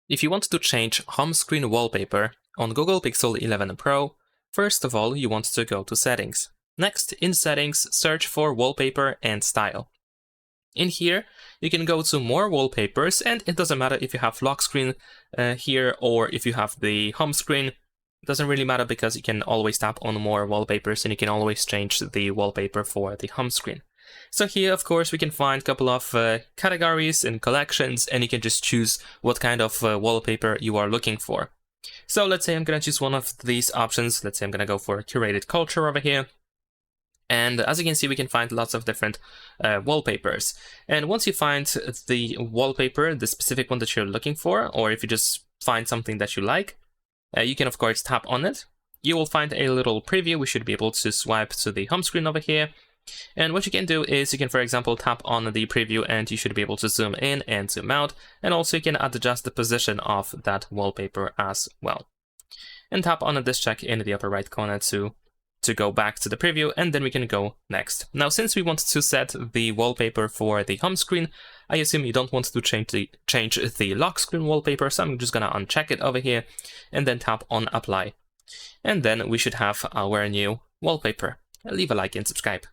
If you want to change home screen wallpaper on Google Pixel 11 Pro, first of all, you want to go to Settings. Next, in Settings, search for Wallpaper and Style. In here, you can go to More Wallpapers, and it doesn't matter if you have lock screen here or if you have the home screen. It doesn't really matter because you can always tap on More Wallpapers and you can always change the wallpaper for the home screen. So here, of course, we can find a couple of categories and collections, and you can just choose what kind of wallpaper you are looking for. So let's say I'm going to choose one of these options. Let's say I'm going to go for curated culture over here. And as you can see, we can find lots of different wallpapers. And once you find the wallpaper, the specific one that you're looking for, or if you just find something that you like, you can, of course, tap on it. You will find a little preview. We should be able to swipe to the home screen over here. And what you can do is you can, for example, tap on the preview and you should be able to zoom in and zoom out. And also you can adjust the position of that wallpaper as well. And tap on this check in the upper right corner to go back to the preview, and then we can go next. Now, since we want to set the wallpaper for the home screen, I assume you don't want to change the lock screen wallpaper, so I'm just gonna uncheck it over here and then tap on apply. And then we should have our new wallpaper. Leave a like and subscribe.